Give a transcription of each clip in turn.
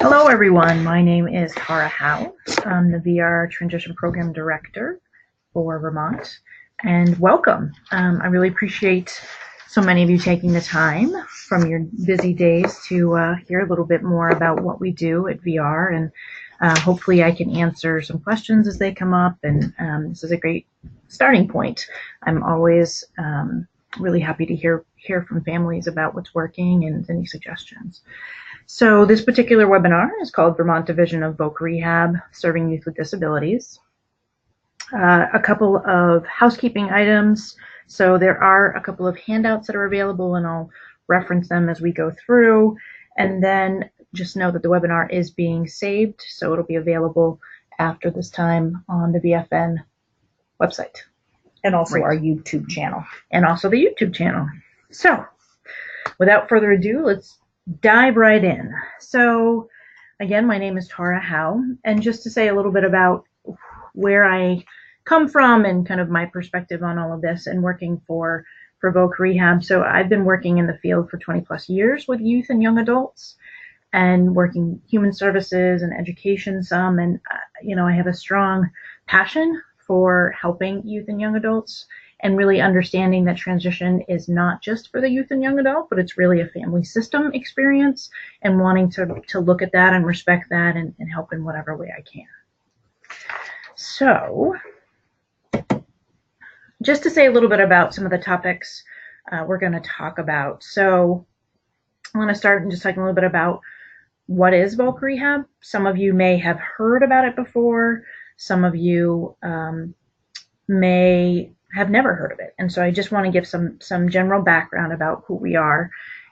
Hello everyone, my name is Howe. I'm the VR Transition Program Director for Vermont, and welcome. I really appreciate so many of you taking the time from your busy days to hear a little bit more about what we do at VR, and hopefully I can answer some questions as they come up, and this is a great starting point. I'm always really happy to hear from families about what's working and any suggestions. So this particular webinar is called Vermont Division of VocRehab, Serving Youth with Disabilities. A couple of housekeeping items. So there are a couple of handouts that are available, and I'll reference them as we go through. And then just know that the webinar is being saved, so it'll be available after this time on the VFN website. And also our YouTube channel. And also the YouTube channel. So without further ado, let's dive right in. So again, my name is Tara Howe, and just to say a little bit about where I come from and kind of my perspective on all of this and working for VocRehab. So I've been working in the field for 20 plus years with youth and young adults and working human services and education some, and I have a strong passion for helping youth and young adults and really understanding that transition is not just for the youth and young adult, but it's really a family system experience, and wanting to look at that and respect that and help in whatever way I can. So just to say a little bit about some of the topics we're going to talk about. So I want to start and just talking a little bit about what is VocRehab. Some of you may have heard about it before. Some of you may have never heard of it. And so I just want to give some general background about who we are.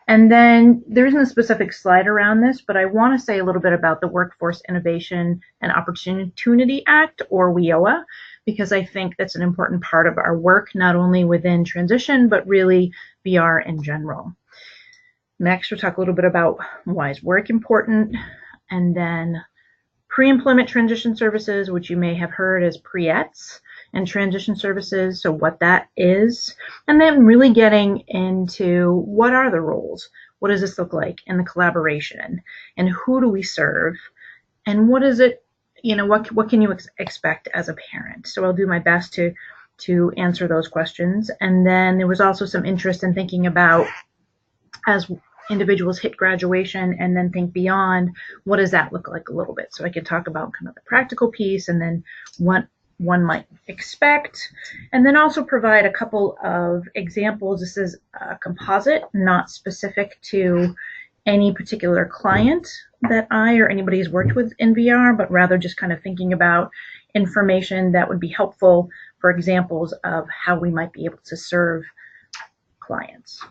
And then there isn't a specific slide around this, but I want to say a little bit about the Workforce Innovation and Opportunity Act, or WIOA, because I think that's an important part of our work, not only within transition, but really VR in general. Next, we'll talk a little bit about why is work important, and then pre-employment transition services, which you may have heard as PRE-ETS, and transition services, so what that is, and then really getting into what are the roles, what does this look like, and the collaboration, and who do we serve, and what is it, what can you expect as a parent? So I'll do my best to answer those questions. And then there was also some interest in thinking about, as individuals hit graduation and then think beyond, what does that look like a little bit? So I could talk about kind of the practical piece and then what one might expect, and then also provide a couple of examples. This is a composite, not specific to any particular client that I or anybody has worked with in VR, but rather just kind of thinking about information that would be helpful for examples of how we might be able to serve clients.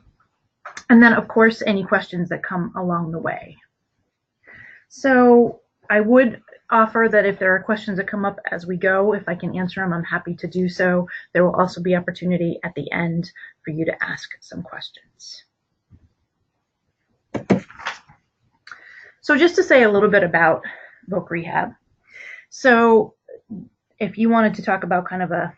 And then, of course, any questions that come along the way. So I would offer that if there are questions that come up as we go, if I can answer them, I'm happy to do so. There will also be opportunity at the end for you to ask some questions. So just to say a little bit about VocRehab. So if you wanted to talk about kind of a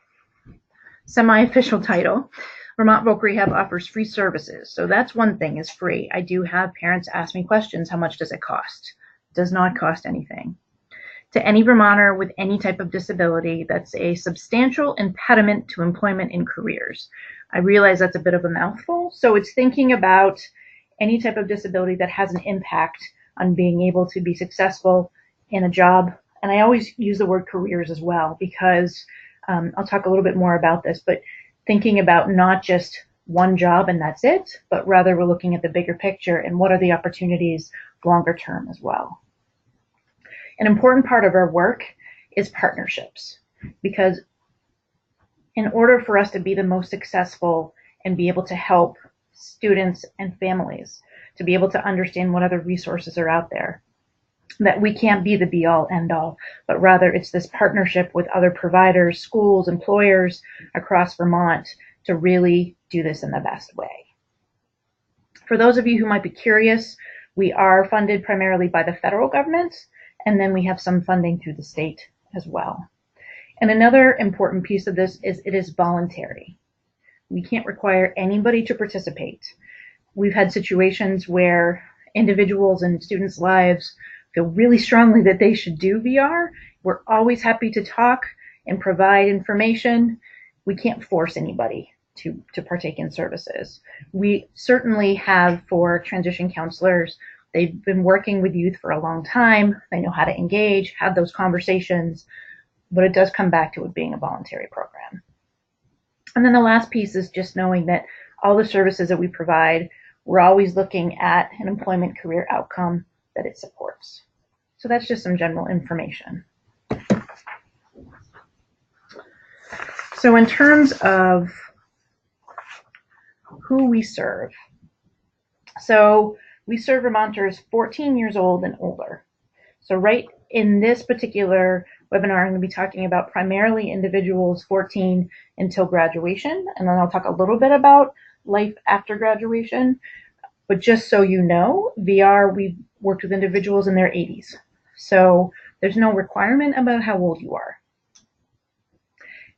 semi-official title, Vermont VocRehab offers free services. So that's one thing, is free. I do have parents ask me questions, how much does it cost? It does not cost anything. To any Vermonter with any type of disability that's a substantial impediment to employment and careers. I realize that's a bit of a mouthful, so it's thinking about any type of disability that has an impact on being able to be successful in a job. And I always use the word careers as well, because I'll talk a little bit more about this, but thinking about not just one job and that's it, but rather we're looking at the bigger picture and what are the opportunities longer term as well. An important part of our work is partnerships, because in order for us to be the most successful and be able to help students and families to be able to understand what other resources are out there, that we can't be the be all end all, but rather it's this partnership with other providers, schools, employers across Vermont to really do this in the best way. For those of you who might be curious, we are funded primarily by the federal government, and then we have some funding through the state as well. And another important piece of this is it is voluntary. We can't require anybody to participate. We've had situations where individuals and students' lives feel really strongly that they should do VR, we're always happy to talk and provide information. We can't force anybody to partake in services. We certainly have for transition counselors. They've been working with youth for a long time. They know how to engage, have those conversations, but it does come back to it being a voluntary program. And then the last piece is just knowing that all the services that we provide, we're always looking at an employment career outcome that it supports. So that's just some general information. So in terms of who we serve, so we serve Vermonters 14 years old and older. So right in this particular webinar, I'm going to be talking about primarily individuals 14 until graduation, and then I'll talk a little bit about life after graduation. But just so you know, VR, we've worked with individuals in their 80s. So there's no requirement about how old you are.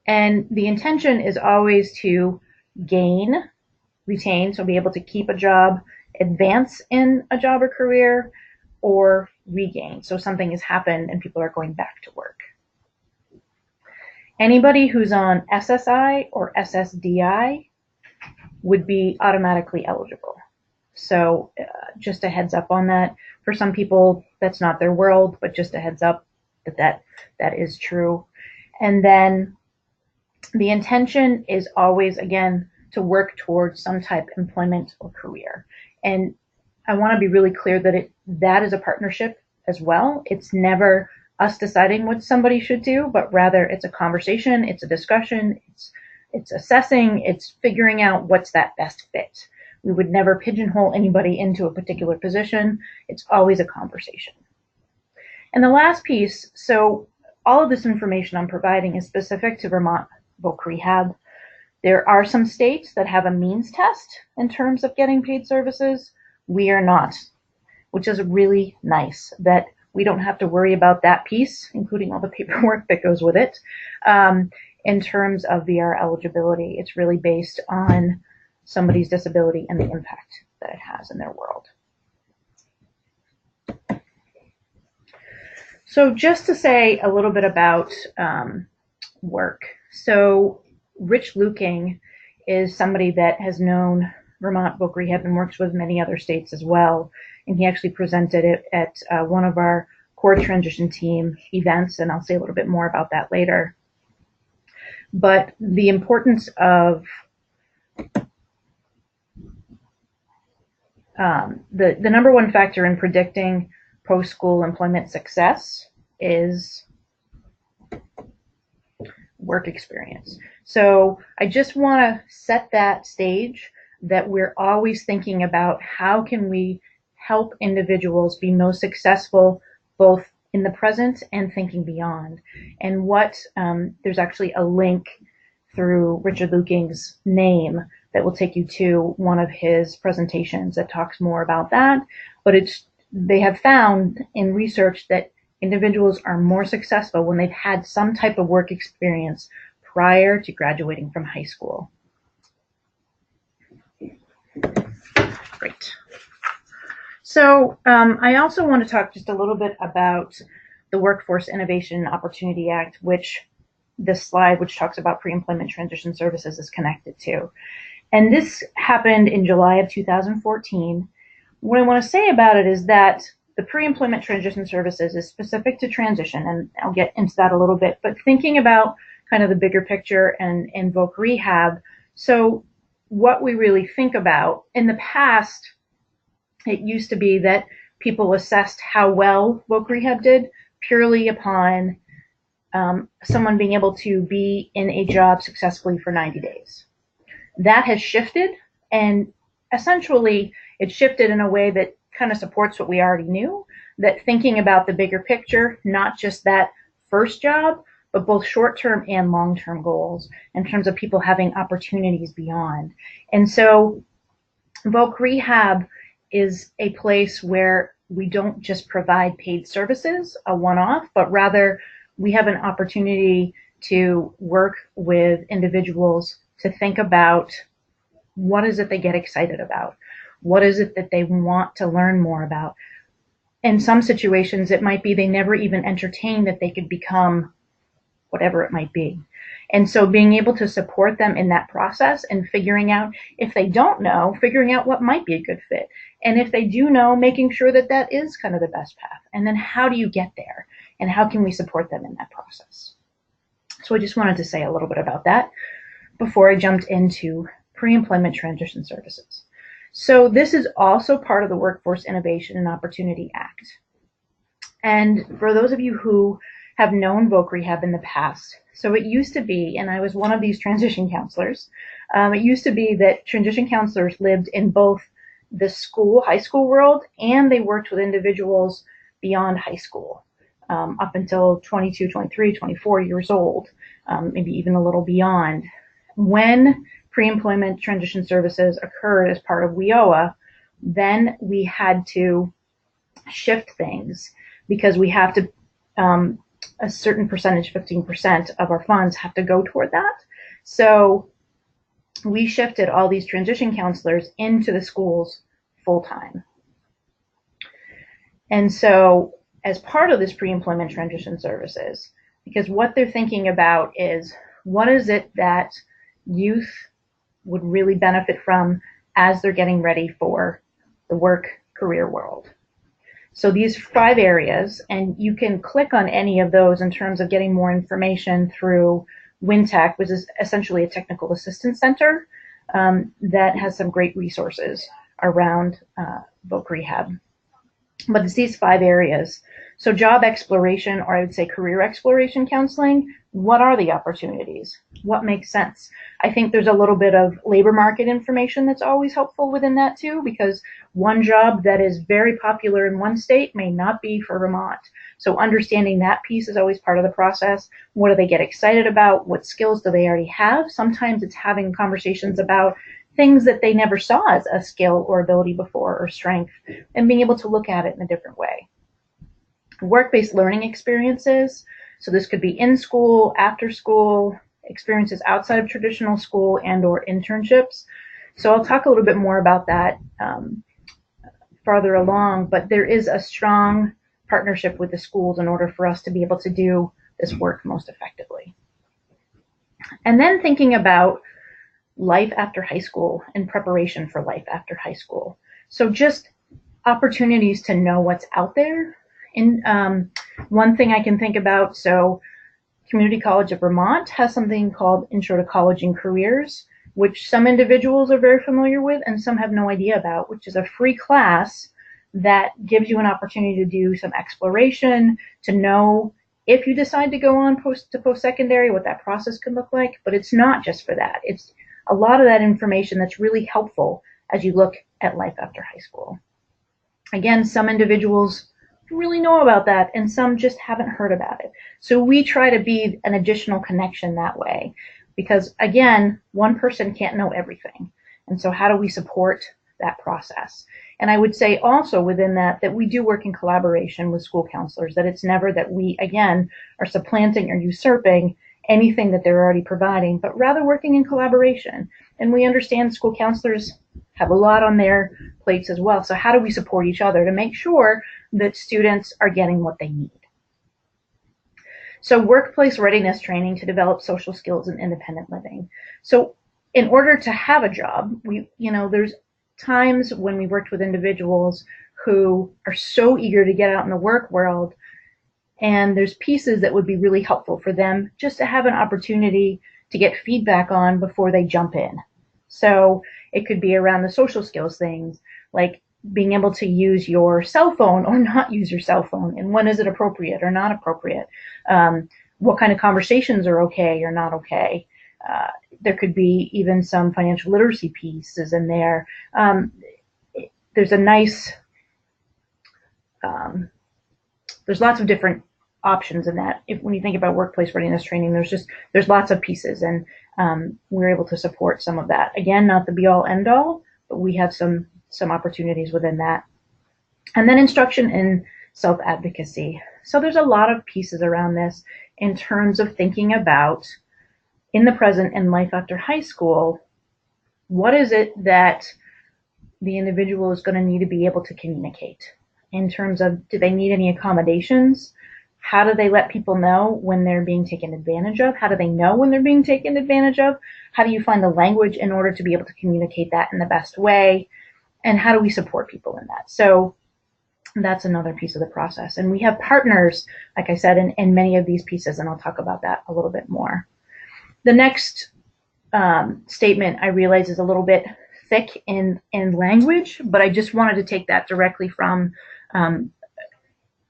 And the intention is always to gain, retain, so be able to keep a job, advance in a job or career, or regain. So something has happened and people are going back to work. Anybody who's on SSI or SSDI would be automatically eligible. So just a heads up on that. For some people, that's not their world, but just a heads up that is true. And then the intention is always, again, to work towards some type of employment or career. And I want to be really clear that that is a partnership as well. It's never us deciding what somebody should do, but rather it's a conversation, it's a discussion, it's assessing, it's figuring out what's that best fit. We would never pigeonhole anybody into a particular position. It's always a conversation. And the last piece, so all of this information I'm providing is specific to Vermont VocRehab. There are some states that have a means test in terms of getting paid services. We are not, which is really nice that we don't have to worry about that piece, including all the paperwork that goes with it. In terms of VR eligibility, it's really based on somebody's disability and the impact that it has in their world. So just to say a little bit about work. So Rich Luking is somebody that has known Vermont VocRehab and works with many other states as well. And he actually presented it at one of our core transition team events, and I'll say a little bit more about that later. But the importance of the number one factor in predicting post-school employment success is work experience. So I just want to set that stage that we're always thinking about how can we help individuals be most successful both in the present and thinking beyond. And what there's actually a link through Richard Luking's name that will take you to one of his presentations that talks more about that. But they have found in research that individuals are more successful when they've had some type of work experience prior to graduating from high school. Great. So I also want to talk just a little bit about the Workforce Innovation and Opportunity Act, which this slide, which talks about pre-employment transition services, is connected to. And this happened in July of 2014. What I want to say about it is that the pre-employment transition services is specific to transition, and I'll get into that a little bit, but thinking about kind of the bigger picture and VocRehab. So what we really think about in the past, it used to be that people assessed how well VocRehab did purely upon someone being able to be in a job successfully for 90 days. That has shifted, and essentially it shifted in a way that kind of supports what we already knew, that thinking about the bigger picture, not just that first job, but both short-term and long-term goals in terms of people having opportunities beyond. And so VocRehab is a place where we don't just provide paid services, a one-off, but rather we have an opportunity to work with individuals to think about what is it they get excited about? What is it that they want to learn more about? in some situations, it might be they never even entertained that they could become whatever it might be. And so being able to support them in that process and figuring out, if they don't know, figuring out what might be a good fit. And if they do know, making sure that that is kind of the best path. And then how do you get there? And how can we support them in that process? So I just wanted to say a little bit about that before I jumped into pre-employment transition services. So this is also part of the Workforce Innovation and Opportunity Act. And for those of you who have known VocRehab in the past, so it used to be, and I was one of these transition counselors, it used to be that transition counselors lived in both the high school world, and they worked with individuals beyond high school, up until 22, 23, 24 years old, maybe even a little beyond. When pre-employment transition services occurred as part of WIOA, then we had to shift things because we have to, a certain percentage, 15% of our funds have to go toward that. So we shifted all these transition counselors into the schools full time. And so as part of this pre-employment transition services, because what they're thinking about is, what is it that youth would really benefit from as they're getting ready for the work career world? So these 5 areas, and you can click on any of those in terms of getting more information through WinTech, which is essentially a technical assistance center that has some great resources around VocRehab. But it's these 5 areas. So job exploration, or I would say career exploration counseling, what are the opportunities? What makes sense? I think there's a little bit of labor market information that's always helpful within that too, because one job that is very popular in one state may not be for Vermont. So understanding that piece is always part of the process. What do they get excited about? What skills do they already have? Sometimes it's having conversations about things that they never saw as a skill or ability before, or strength, and being able to look at it in a different way. Work-based learning experiences. So this could be in school, after school, experiences outside of traditional school, and or internships. So I'll talk a little bit more about that farther along, but there is a strong partnership with the schools in order for us to be able to do this work most effectively. And then thinking about life after high school and preparation for life after high school. So just opportunities to know what's out there. And one thing I can think about, so Community College of Vermont has something called Intro to College and Careers, which some individuals are very familiar with and some have no idea about, which is a free class that gives you an opportunity to do some exploration, to know if you decide to go on post-secondary, what that process could look like. But it's not just for that. It's a lot of that information that's really helpful as you look at life after high school. Again, some individuals really know about that and some just haven't heard about it. So we try to be an additional connection that way, because again, one person can't know everything. And so how do we support that process? And I would say also within that we do work in collaboration with school counselors, that it's never that we, again, are supplanting or usurping anything that they're already providing, but rather working in collaboration. And we understand school counselors have a lot on their plates as well. So how do we support each other to make sure that students are getting what they need? So workplace readiness training to develop social skills and independent living. So in order to have a job, there's times when we worked with individuals who are so eager to get out in the work world, and there's pieces that would be really helpful for them just to have an opportunity to get feedback on before they jump in. So it could be around the social skills things, like being able to use your cell phone or not use your cell phone, and when is it appropriate or not appropriate, what kind of conversations are okay or not okay. There could be even some financial literacy pieces in there. There's a nice, there's lots of different options in that. When you think about workplace readiness training, there's lots of pieces, and we're able to support some of that. Again, not the be all end all, but we have some opportunities within that. And then instruction in self-advocacy. So there's a lot of pieces around this in terms of thinking about, in the present and life after high school, what is it that the individual is going to need to be able to communicate? in terms of, do they need any accommodations? How do they let people know when they're being taken advantage of? How do they know when they're being taken advantage of? How do you find the language in order to be able to communicate that in the best way? And how do we support people in that? So that's another piece of the process. And we have partners, like I said, in many of these pieces, and I'll talk about that a little bit more. The next statement, I realize, is a little bit thick in language, but I just wanted to take that directly from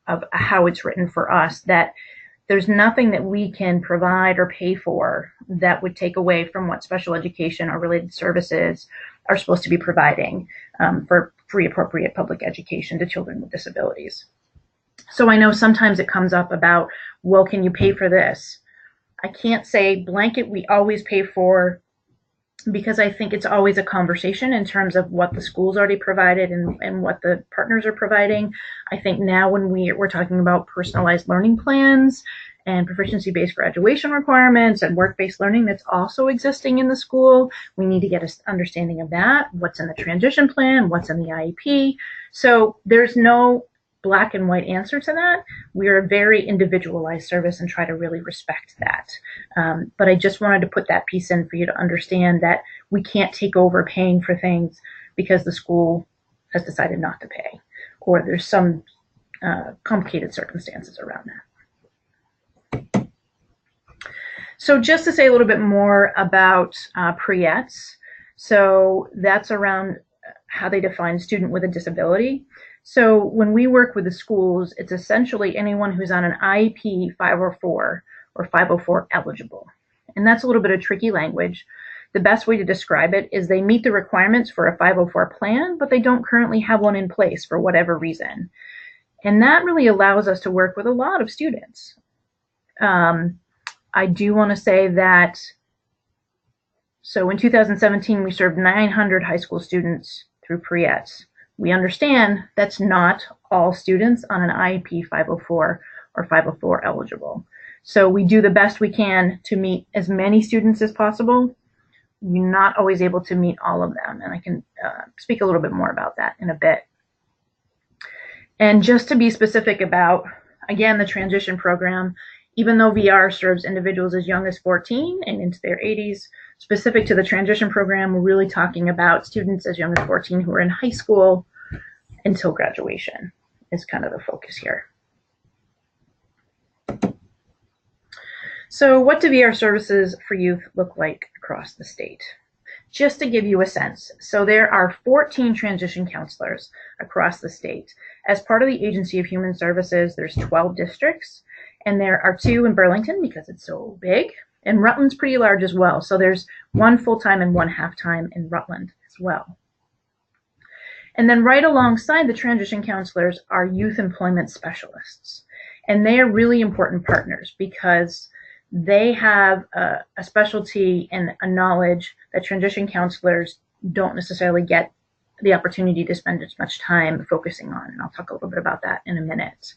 of how it's written for us, that there's nothing that we can provide or pay for that would take away from what special education or related services are supposed to be providing for free appropriate public education to children with disabilities. So I know sometimes it comes up about, well, can you pay for this? I can't say blanket we always pay for, because I think it's always a conversation in terms of what the school's already provided and what the partners are providing. I think now when we're talking about personalized learning plans and proficiency-based graduation requirements and work-based learning that's also existing in the school, we need to get an understanding of that, what's in the transition plan, what's in the IEP. So there's no black and white answer to that. We are a very individualized service and try to really respect that. But I just wanted to put that piece in for you to understand that we can't take over paying for things because the school has decided not to pay, or there's some complicated circumstances around that. So just to say a little bit more about PRE-ETS. So that's around how they define student with a disability. So when we work with the schools, it's essentially anyone who's on an IEP 504 or 504 eligible. And that's a little bit of tricky language. The best way to describe it is they meet the requirements for a 504 plan, but they don't currently have one in place for whatever reason. And that really allows us to work with a lot of students. I do want to say that, so in 2017, we served 900 high school students through PRE-ETS. We understand that's not all students on an IEP 504 or 504 eligible. So we do the best we can to meet as many students as possible. We're not always able to meet all of them, and I can speak a little bit more about that in a bit. And just to be specific about, again, the transition program, even though VR serves individuals as young as 14 and into their 80s, specific to the transition program, we're really talking about students as young as 14 who are in high school until graduation is kind of the focus here. So what do VR services for youth look like across the state? Just to give you a sense, so there are 14 transition counselors across the state. As part of the Agency of Human Services, there's 12 districts, and there are 2 in Burlington because it's so big, and Rutland's pretty large as well. So there's 1 full-time and 1 half-time in Rutland as well. And then right alongside the transition counselors are youth employment specialists. And they are really important partners because they have a specialty and a knowledge that transition counselors don't necessarily get the opportunity to spend as much time focusing on. And I'll talk a little bit about that in a minute.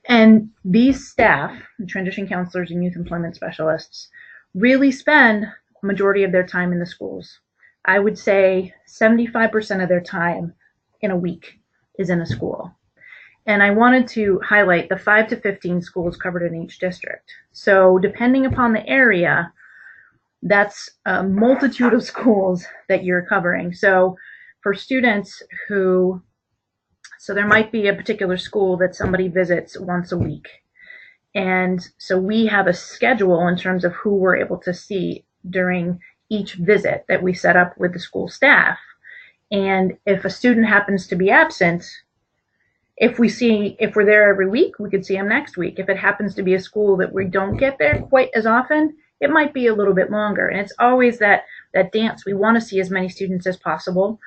And these staff, the transition counselors and youth employment specialists, really spend a majority of their time in the schools. I would say 75% of their time in a week is in a school. And I wanted to highlight the 5 to 15 schools covered in each district. So depending upon the area, that's a multitude of schools that you're covering. So for students who, so there might be a particular school that somebody visits once a week. And so we have a schedule in terms of who we're able to see during each visit that we set up with the school staff. And if a student happens to be absent, if we're there every week, we could see them next week. If it happens to be a school that we don't get there quite as often, it might be a little bit longer. And it's always that dance. We want to see as many students as possible,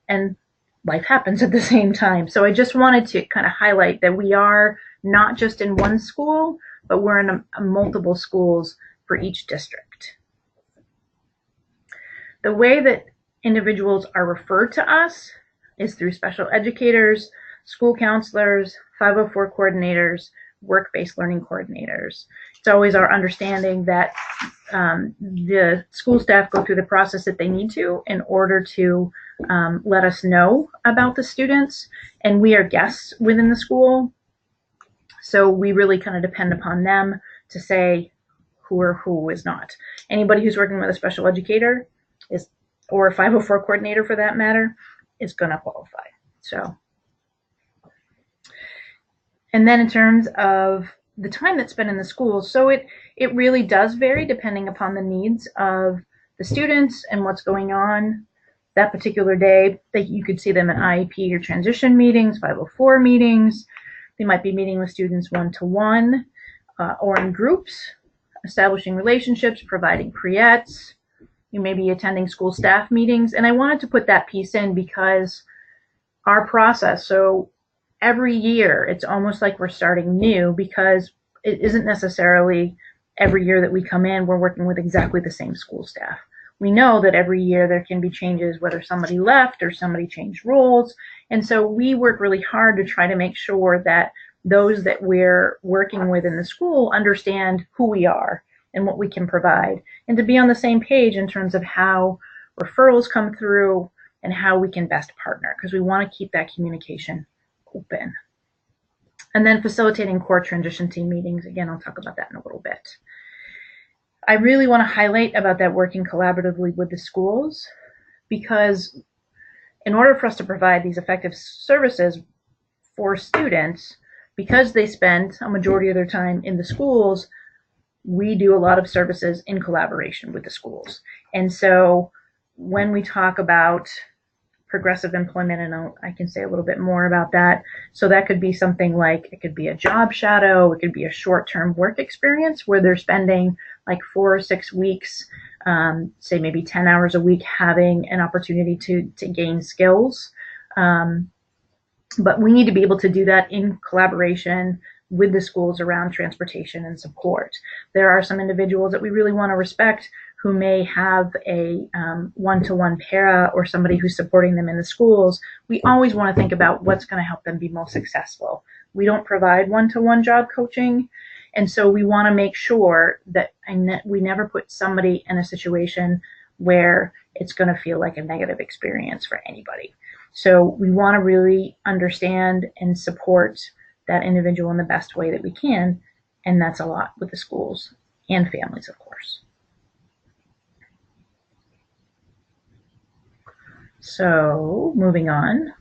and life happens at the same time. So I just wanted to kind of highlight that we are not just in one school, but we're in multiple schools for each district. The way that individuals are referred to us is through special educators, school counselors, 504 coordinators, work-based learning coordinators. It's always our understanding that the school staff go through the process that they need to in order to let us know about the students, and we are guests within the school, so we really kind of depend upon them to say who or who is not. Anybody who's working with a special educator is, or a 504 coordinator for that matter, is going to qualify. So, and then in terms of the time that's spent in the schools, so it really does vary depending upon the needs of the students and what's going on that particular day. That you could see them at IEP or transition meetings, 504 meetings. They might be meeting with students one-to-one or in groups, establishing relationships, providing PRE-ETS. You may be attending school staff meetings. And I wanted to put that piece in because our process, so every year it's almost like we're starting new, because it isn't necessarily every year that we come in we're working with exactly the same school staff. We know that every year there can be changes, whether somebody left or somebody changed roles. And so we work really hard to try to make sure that those that we're working with in the school understand who we are and what we can provide, and to be on the same page in terms of how referrals come through and how we can best partner, because we want to keep that communication open. And then facilitating core transition team meetings. Again, I'll talk about that in a little bit. I really want to highlight about that working collaboratively with the schools, because in order for us to provide these effective services for students, because they spend a majority of their time in the schools, we do a lot of services in collaboration with the schools. And so when we talk about progressive employment, and I can say a little bit more about that. So that could be something like, it could be a job shadow, it could be a short-term work experience where they're spending like 4 or 6 weeks, say maybe 10 hours a week, having an opportunity to gain skills. But we need to be able to do that in collaboration with the schools around transportation and support. There are some individuals that we really want to respect who may have a one-to-one para or somebody who's supporting them in the schools. We always want to think about what's going to help them be most successful. We don't provide one-to-one job coaching, and so we want to make sure that we never put somebody in a situation where it's going to feel like a negative experience for anybody. So we want to really understand and support that individual in the best way that we can, and that's a lot with the schools and families, of course. So moving on.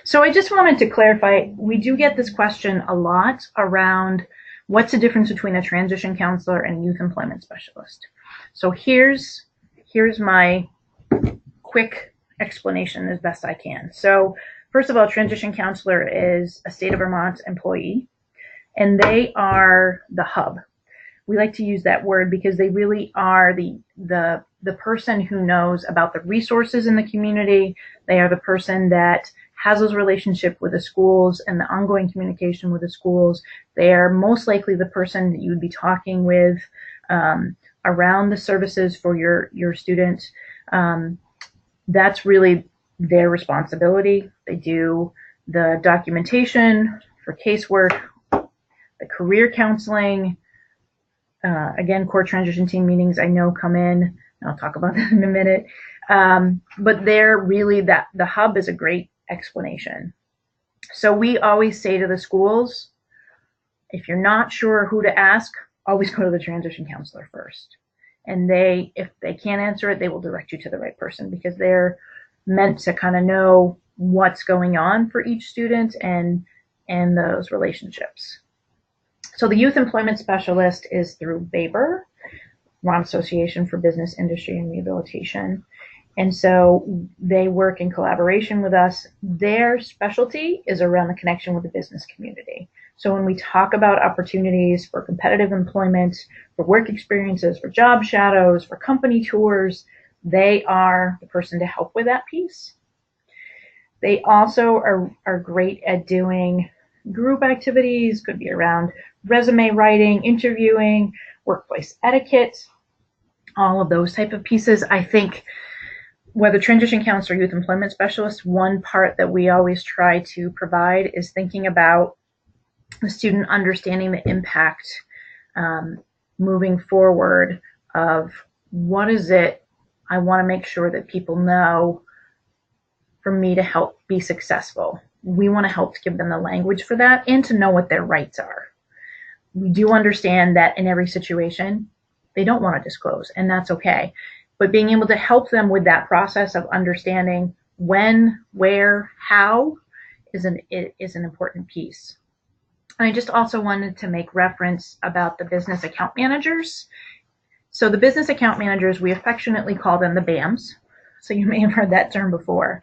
So I just wanted to clarify, we do get this question a lot around what's the difference between a transition counselor and a youth employment specialist. So here's my quick explanation as best I can. So first of all, transition counselor is a state of Vermont employee, and they are the hub. We like to use that word because they really are the person who knows about the resources in the community. They are the person that has those relationships with the schools and the ongoing communication with the schools. They are most likely the person that you would be talking with around the services for your student. That's really their responsibility. They do the documentation for casework, the career counseling. Again, core transition team meetings I know come in, and I'll talk about that in a minute. But they're really the hub is a great explanation. So we always say to the schools, if you're not sure who to ask, always go to the transition counselor first. And if they can't answer it, they will direct you to the right person, because they're meant to kind of know what's going on for each student and those relationships. So the youth employment specialist is through VABER, Vermont Association for Business, Industry, and Rehabilitation. And so they work in collaboration with us. Their specialty is around the connection with the business community. So when we talk about opportunities for competitive employment, for work experiences, for job shadows, for company tours, they are the person to help with that piece. They also are great at doing group activities, could be around resume writing, interviewing, workplace etiquette, all of those type of pieces. I think whether transition counselor or youth employment specialist, one part that we always try to provide is thinking about the student understanding the impact moving forward of what is it I want to make sure that people know for me to help be successful. We want to help give them the language for that and to know what their rights are. We do understand that in every situation, they don't want to disclose, and that's okay. But being able to help them with that process of understanding when, where, how is an important piece. And I just also wanted to make reference about the business account managers. So the business account managers, we affectionately call them the BAMs. So you may have heard that term before.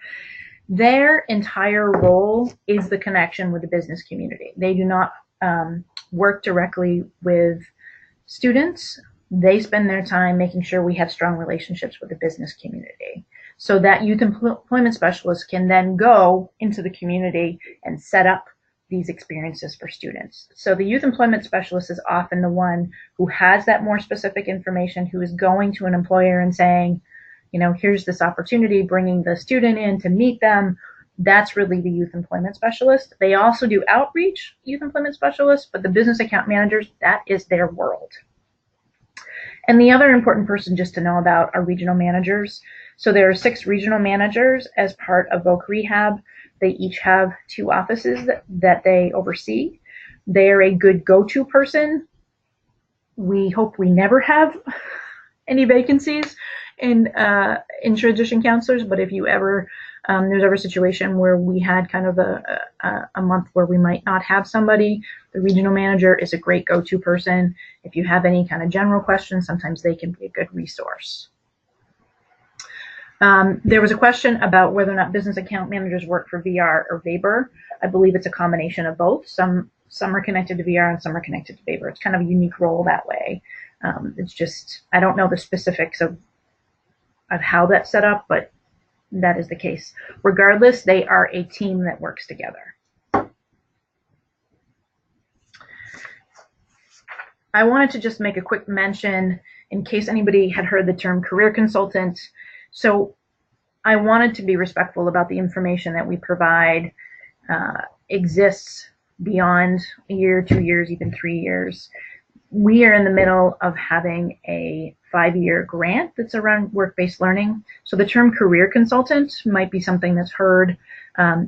Their entire role is the connection with the business community. They do not work directly with students. They spend their time making sure we have strong relationships with the business community, so that youth employment specialists can then go into the community and set up these experiences for students. So the youth employment specialist is often the one who has that more specific information, who is going to an employer and saying, you know, here's this opportunity, bringing the student in to meet them. That's really the youth employment specialist. They also do outreach, youth employment specialists, but the business account managers, that is their world. And the other important person just to know about are regional managers. So there are 6 regional managers as part of VocRehab. They each have 2 offices that they oversee. They are a good go-to person. We hope we never have any vacancies in transition counselors, but if you ever there's ever a situation where we had kind of a month where we might not have somebody, the regional manager is a great go-to person. If you have any kind of general questions, sometimes they can be a good resource. There was a question about whether or not business account managers work for VR or VABER. I believe it's a combination of both. Some are connected to VR and some are connected to VABER. It's kind of a unique role that way. It's just, I don't know the specifics of how that's set up, but that is the case. Regardless, they are a team that works together. I wanted to just make a quick mention in case anybody had heard the term career consultant. So I wanted to be respectful about the information that we provide exists beyond a year, 2 years, even 3 years. We are in the middle of having a 5-year grant that's around work-based learning. So the term career consultant might be something that's heard.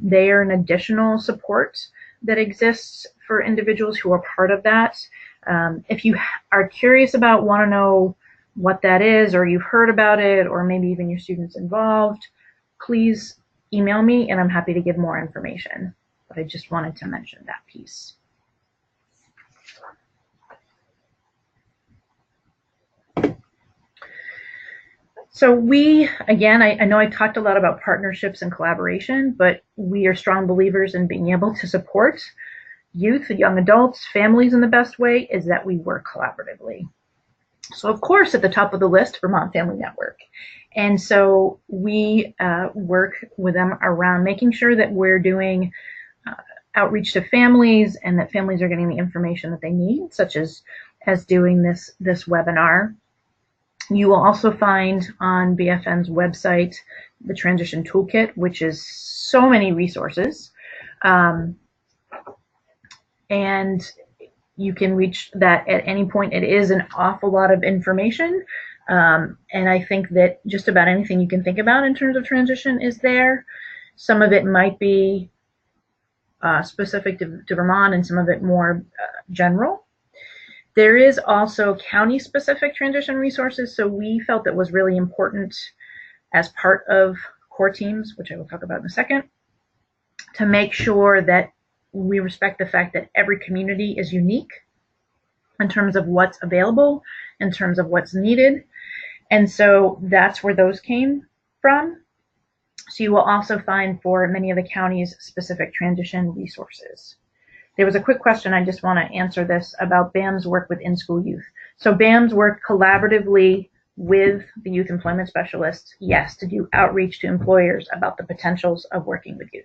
They are an additional support that exists for individuals who are part of that. If you are curious about, want to know what that is, or you've heard about it, or maybe even your students involved, please email me and I'm happy to give more information. But I just wanted to mention that piece. So we, again, I know I talked a lot about partnerships and collaboration, but we are strong believers in being able to support youth, young adults, families in the best way is that we work collaboratively. So of course, at the top of the list, Vermont Family Network. And so we work with them around making sure that we're doing outreach to families and that families are getting the information that they need, such as doing this webinar. You will also find on BFN's website the Transition Toolkit, which is so many resources. And you can reach that at any point. It is an awful lot of information. And I think that just about anything you can think about in terms of transition is there. Some of it might be specific to Vermont and some of it more general. There is also county-specific transition resources, so we felt it was really important as part of core teams, which I will talk about in a second, to make sure that we respect the fact that every community is unique in terms of what's available, in terms of what's needed, and so that's where those came from. So you will also find for many of the counties specific transition resources. There was a quick question, I just want to answer this, about BAM's work with in-school youth. So BAM's work collaboratively with the youth employment specialists, yes, to do outreach to employers about the potentials of working with youth.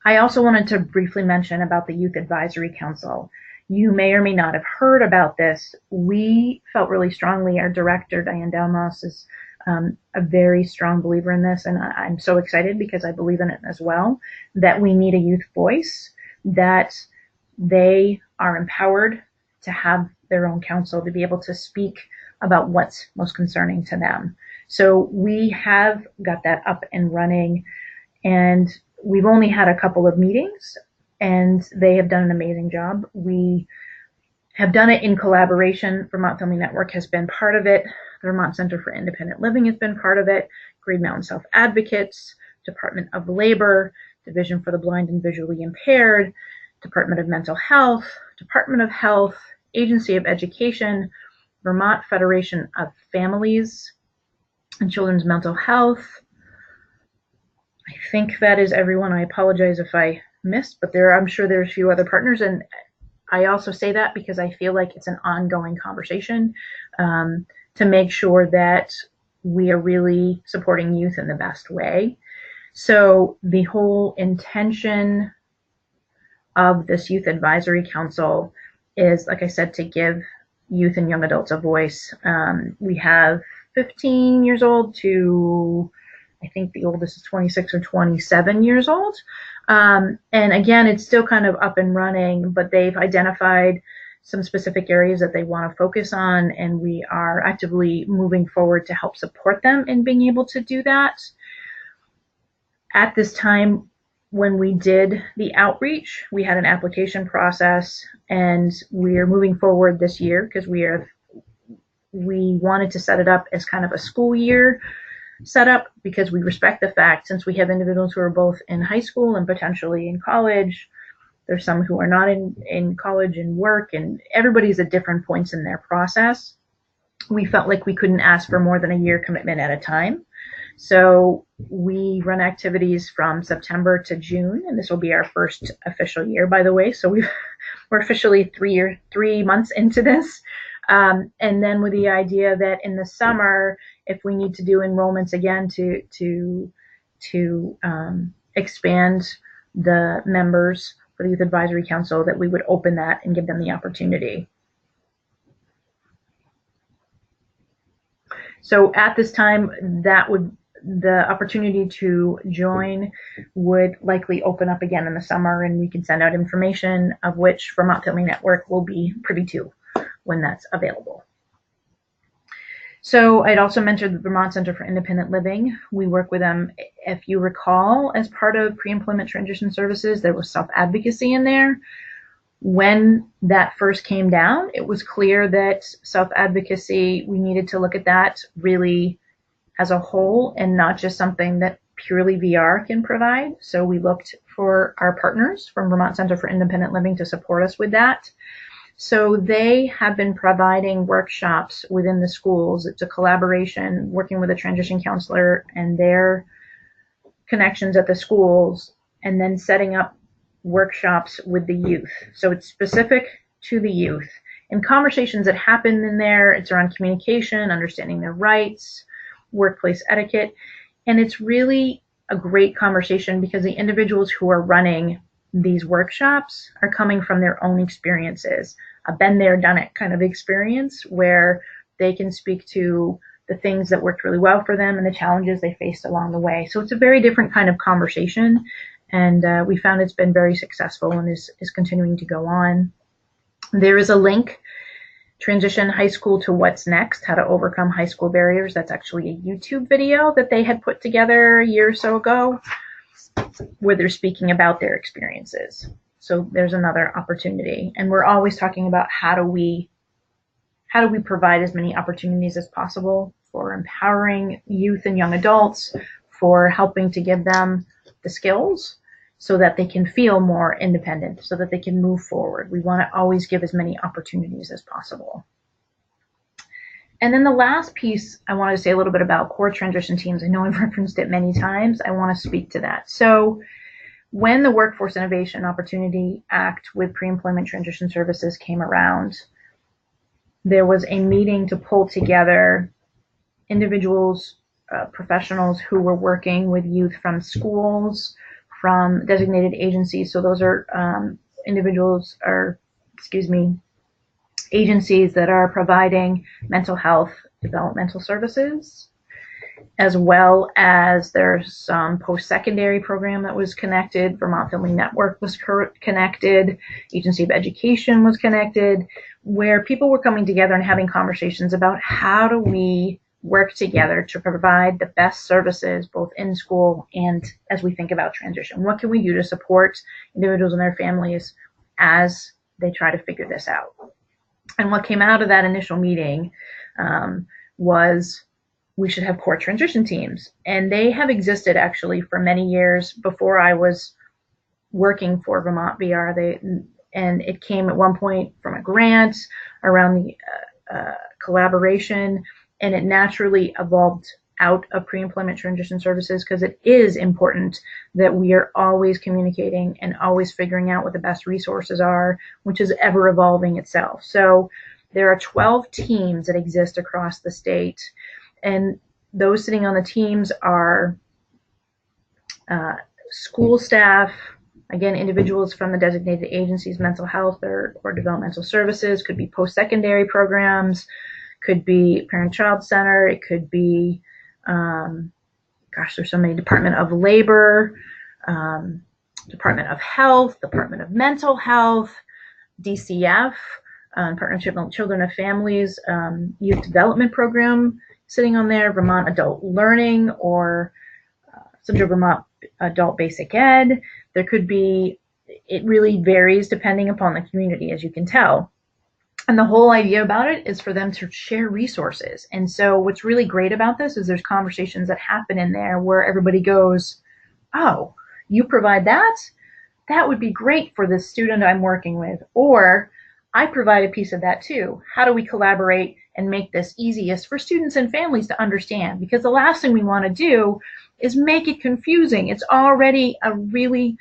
I also wanted to briefly mention about the Youth Advisory Council. You may or may not have heard about this. We felt really strongly, our director, Diane Delmos, is a very strong believer in this, and I'm so excited because I believe in it as well, that we need a youth voice, that they are empowered to have their own counsel, to be able to speak about what's most concerning to them. So we have got that up and running, and we've only had a couple of meetings, and they have done an amazing job. We have done it in collaboration. Vermont Family Network has been part of it. The Vermont Center for Independent Living has been part of it. Green Mountain Self-Advocates, Department of Labor, Division for the Blind and Visually Impaired, Department of Mental Health, Department of Health, Agency of Education, Vermont Federation of Families and Children's Mental Health. I think that is everyone. I apologize if I missed, but I'm sure there's a few other partners, and I also say that because I feel like it's an ongoing conversation to make sure that we are really supporting youth in the best way. So the whole intention of this Youth Advisory Council is, like I said, to give youth and young adults a voice. We have 15 years old to, I think the oldest is 26 or 27 years old. And again, it's still kind of up and running, but they've identified some specific areas that they want to focus on, and we are actively moving forward to help support them in being able to do that. At this time, when we did the outreach, we had an application process, and we are moving forward this year because we wanted to set it up as kind of a school year setup, because we respect the fact, since we have individuals who are both in high school and potentially in college, there's some who are not in college and work, and everybody's at different points in their process. We felt like we couldn't ask for more than a year commitment at a time. So we run activities from September to June, and this will be our first official year, by the way. So we're officially 3 months into this. And then with the idea that in the summer, if we need to do enrollments again to expand the members for the Youth Advisory Council, that we would open that and give them the opportunity. So at this time, the opportunity to join would likely open up again in the summer, and we can send out information, of which Vermont Family Network will be privy to when that's available. So I'd also mentioned the Vermont Center for Independent Living. We work with them. If you recall, as part of pre-employment transition services, there was self-advocacy in there. When that first came down, it was clear that self-advocacy, we needed to look at that really as a whole and not just something that purely VR can provide. So we looked for our partners from Vermont Center for Independent Living to support us with that. So they have been providing workshops within the schools. It's a collaboration, working with a transition counselor and their connections at the schools, and then setting up workshops with the youth. So it's specific to the youth. And conversations that happen in there, it's around communication, understanding their rights, workplace etiquette. And it's really a great conversation because the individuals who are running these workshops are coming from their own experiences, a been there, done it kind of experience, where they can speak to the things that worked really well for them and the challenges they faced along the way. So it's a very different kind of conversation, and we found it's been very successful and is continuing to go on. There is a link, Transition High School to What's Next, How to Overcome High School Barriers. That's actually a YouTube video that they had put together a year or so ago, where they're speaking about their experiences. So there's another opportunity. And we're always talking about how do we provide as many opportunities as possible for empowering youth and young adults, for helping to give them the skills so that they can feel more independent, so that they can move forward. We want to always give as many opportunities as possible. And then the last piece, I wanted to say a little bit about core transition teams. I know I've referenced it many times. I want to speak to that. So when the Workforce Innovation Opportunity Act with Pre-Employment Transition Services came around, there was a meeting to pull together individuals, professionals who were working with youth from schools, from designated agencies. So those are agencies that are providing mental health developmental services. as well as there's some post-secondary program that was connected. Vermont Family Network was connected. Agency of Education was connected, where people were coming together and having conversations about how do we work together to provide the best services both in school and as we think about transition. What can we do to support individuals and their families as they try to figure this out? And what came out of that initial meeting was we should have core transition teams. And they have existed actually for many years before I was working for Vermont VR. And it came at one point from a grant around the collaboration, and it naturally evolved out of pre-employment transition services, because it is important that we are always communicating and always figuring out what the best resources are, which is ever evolving itself. So there are 12 teams that exist across the state, and those sitting on the teams are school staff, again, individuals from the designated agencies, mental health or developmental services, could be post-secondary programs, could be parent-child center, it could be, there's so many, Department of Labor, Department of Health, Department of Mental Health, DCF, Partnership with Children of Families, Youth Development Program sitting on there, Vermont Adult Learning, or Central Vermont Adult Basic Ed. There could be, it really varies depending upon the community, as you can tell. And the whole idea about it is for them to share resources. And so what's really great about this is there's conversations that happen in there where everybody goes, oh, you provide that? That would be great for the student I'm working with. Or I provide a piece of that too. How do we collaborate and make this easiest for students and families to understand? Because the last thing we want to do is make it confusing. It's already a really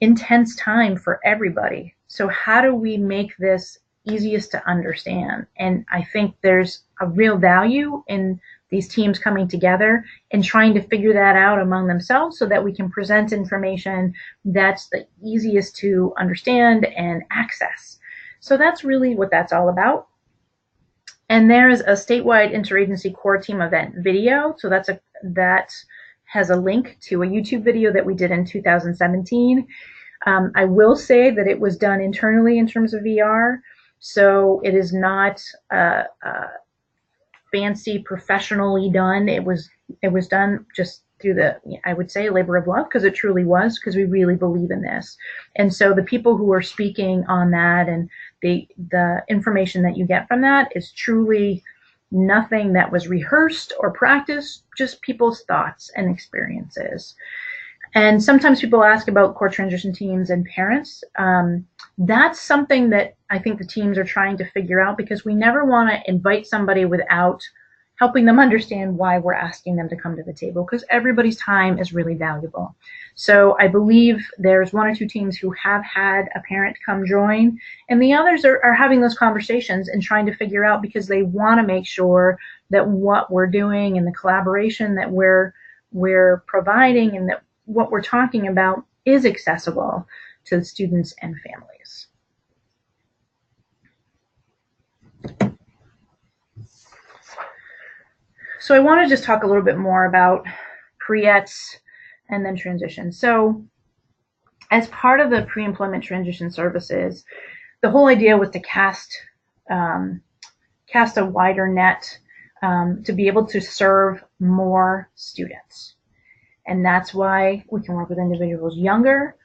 intense time for everybody. So how do we make this easiest to understand? And I think there's a real value in these teams coming together and trying to figure that out among themselves so that we can present information that's the easiest to understand and access. So that's really what that's all about. And there's a statewide interagency core team event video. So that has a link to a YouTube video that we did in 2017. I will say that it was done internally in terms of VR. So it is not fancy, professionally done. It was done just through I would say, labor of love, because it truly was, because we really believe in this. And so the people who are speaking on that and the information that you get from that is truly nothing that was rehearsed or practiced, just people's thoughts and experiences. And sometimes people ask about core transition teams and parents. That's something that I think the teams are trying to figure out, because we never want to invite somebody without helping them understand why we're asking them to come to the table, because everybody's time is really valuable. So I believe there's 1 or 2 teams who have had a parent come join, and the others are having those conversations and trying to figure out, because they want to make sure that what we're doing and the collaboration that we're providing and that what we're talking about is accessible to students and families. So I want to just talk a little bit more about pre-ETS and then transition. So as part of the pre-employment transition services, the whole idea was to cast a wider net to be able to serve more students. And that's why we can work with individuals younger,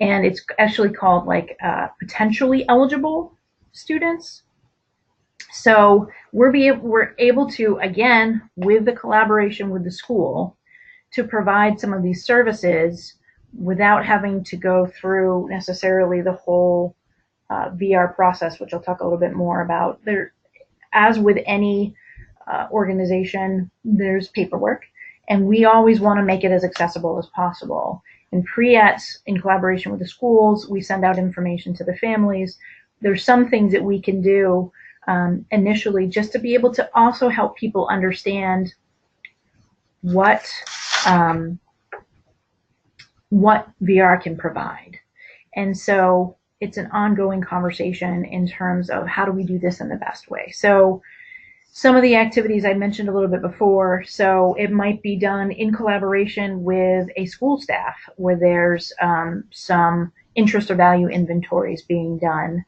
and it's actually called like potentially eligible students. So we're able to, again, with the collaboration with the school, to provide some of these services without having to go through necessarily the whole VR process, which I'll talk a little bit more about. As with any organization, there's paperwork, and we always want to make it as accessible as possible. In pre-ETS, in collaboration with the schools, we send out information to the families. There's some things that we can do initially just to be able to also help people understand what VR can provide. And so it's an ongoing conversation in terms of how do we do this in the best way. So some of the activities I mentioned a little bit before. So it might be done in collaboration with a school staff where there's some interest or value inventories being done.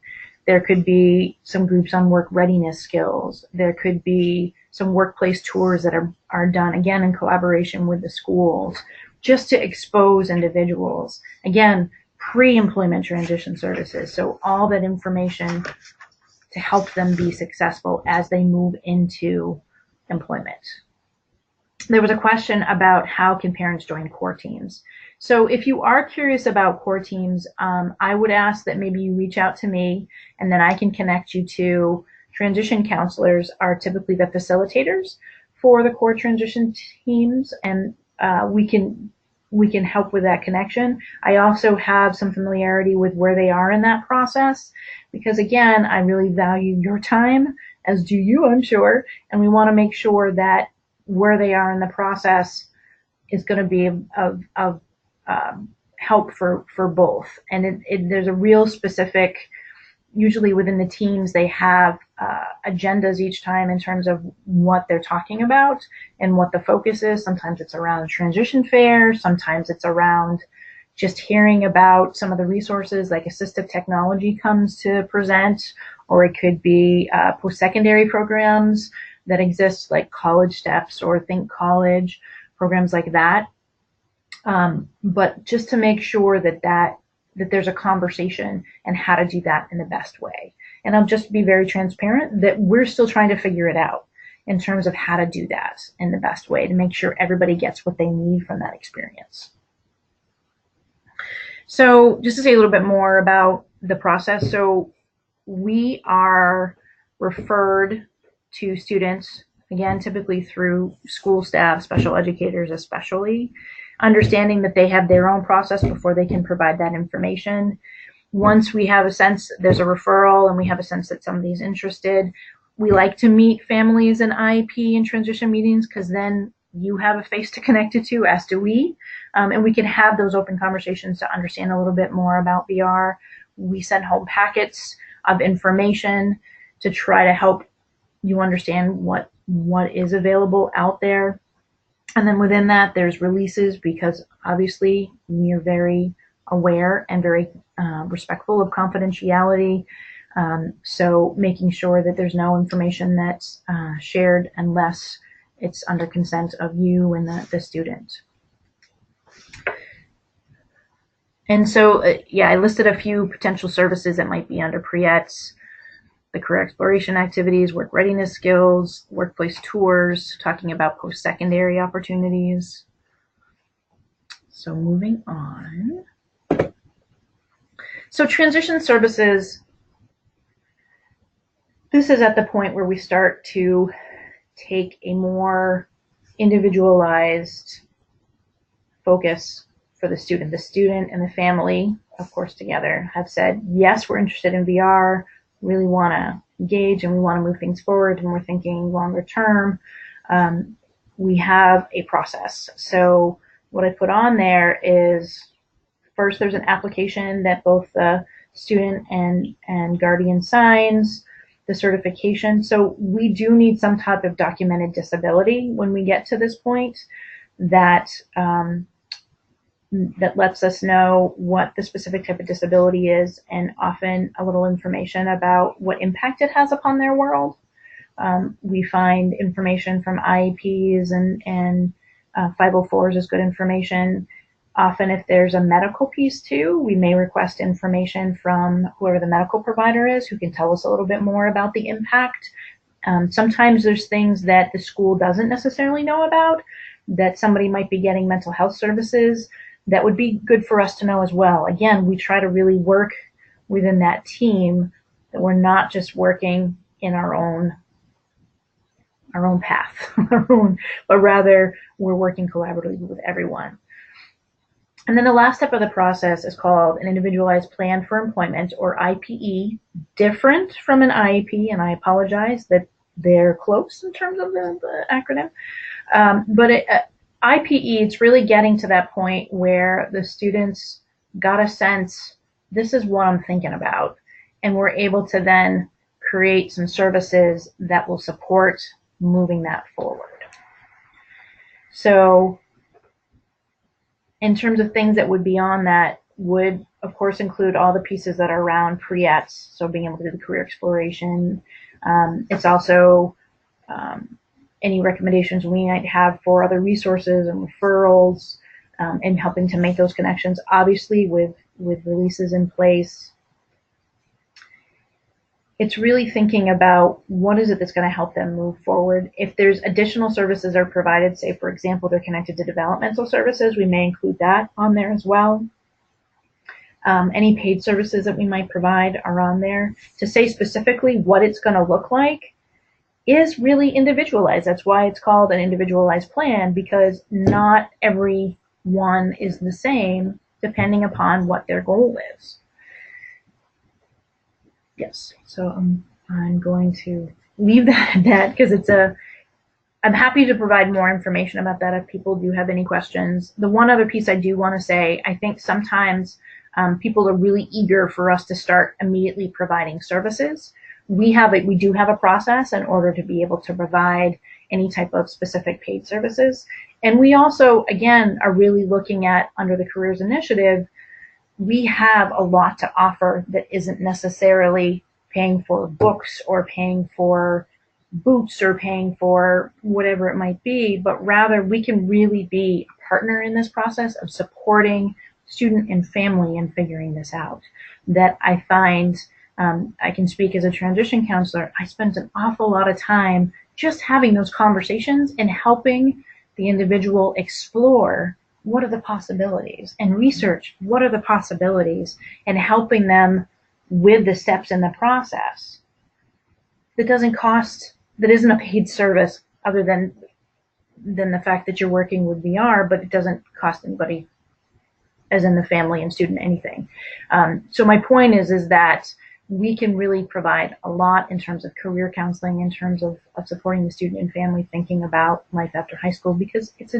There could be some groups on work readiness skills. There could be some workplace tours that are done, again, in collaboration with the schools, just to expose individuals. Again, pre-employment transition services. So all that information to help them be successful as they move into employment. There was a question about how can parents join core teams. So if you are curious about core teams, I would ask that maybe you reach out to me and then I can connect you to transition counselors are typically the facilitators for the core transition teams, and we can help with that connection. I also have some familiarity with where they are in that process because, again, I really value your time, as do you, I'm sure, and we want to make sure that where they are in the process is going to be of help for both. And there's a real specific, usually within the teams, they have agendas each time in terms of what they're talking about and what the focus is. Sometimes it's around a transition fair. Sometimes it's around just hearing about some of the resources like assistive technology comes to present, or it could be post-secondary programs that exist like College Steps or Think College, programs like that. But just to make sure that there's a conversation and how to do that in the best way. And I'll just be very transparent that we're still trying to figure it out in terms of how to do that in the best way to make sure everybody gets what they need from that experience. So just to say a little bit more about the process. So we are referred to students, again, typically through school staff, special educators especially, understanding that they have their own process before they can provide that information. Once we have a sense there's a referral and we have a sense that somebody's interested, we like to meet families in IEP and transition meetings because then you have a face to connect it to, as do we, and we can have those open conversations to understand a little bit more about VR. We send home packets of information to try to help you understand what is available out there. And then within that, there's releases because obviously we are very aware and very respectful of confidentiality. So making sure that there's no information that's shared unless it's under consent of you and the student. And so, yeah, I listed a few potential services that might be under PRE-ETS. The career exploration activities, work readiness skills, workplace tours, talking about post-secondary opportunities. So moving on. So transition services, this is at the point where we start to take a more individualized focus for the student. The student and the family, of course, together have said, yes, we're interested in VR, really want to engage and we want to move things forward and we're thinking longer term. We have a process. So what I put on there is, first there's an application that both the student and guardian signs, the certification. So we do need some type of documented disability when we get to this point that that lets us know what the specific type of disability is, and often a little information about what impact it has upon their world. We find information from IEPs and 504s is good information. Often if there's a medical piece too, we may request information from whoever the medical provider is who can tell us a little bit more about the impact. Sometimes there's things that the school doesn't necessarily know about, that somebody might be getting mental health services that would be good for us to know as well. Again, we try to really work within that team, that we're not just working in our own path, but rather we're working collaboratively with everyone. And then the last step of the process is called an individualized plan for employment, or IPE, different from an IEP, and I apologize that they're close in terms of the acronym. IPE, it's really getting to that point where the students got a sense, this is what I'm thinking about, and we're able to then create some services that will support moving that forward. So in terms of things that would be on that would, of course, include all the pieces that are around PRE-ETS, so being able to do the career exploration. It's also any recommendations we might have for other resources and referrals, and helping to make those connections, obviously with releases in place. It's really thinking about what is it that's going to help them move forward. If there's additional services are provided, say, for example, they're connected to developmental services, we may include that on there as well. Any paid services that we might provide are on there. To say specifically what it's going to look like is really individualized. That's why it's called an individualized plan, because not every one is the same depending upon what their goal is. Yes, so I'm going to leave that at that, because I'm happy to provide more information about that if people do have any questions. The one other piece I do want to say, I think sometimes people are really eager for us to start immediately providing services. We do have a process in order to be able to provide any type of specific paid services. And we also, again, are really looking at, under the Careers Initiative, we have a lot to offer that isn't necessarily paying for books or paying for boots or paying for whatever it might be, but rather we can really be a partner in this process of supporting student and family in figuring this out. That I find, I can speak as a transition counselor, I spent an awful lot of time just having those conversations and helping the individual explore what are the possibilities and research what are the possibilities, and helping them with the steps in the process that doesn't cost, that isn't a paid service other than the fact that you're working with VR, but it doesn't cost anybody, as in the family and student, anything. So my point is that we can really provide a lot in terms of career counseling, in terms of supporting the student and family thinking about life after high school, because it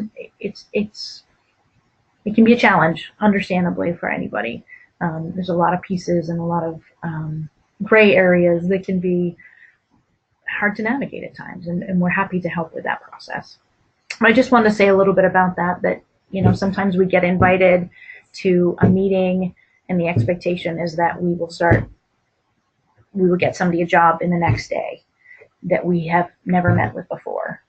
can be a challenge, understandably, for anybody. There's a lot of pieces and a lot of gray areas that can be hard to navigate at times, and we're happy to help with that process. I just wanted to say a little bit about that, you know, sometimes we get invited to a meeting and the expectation is that we will get somebody a job in the next day that we have never met with before.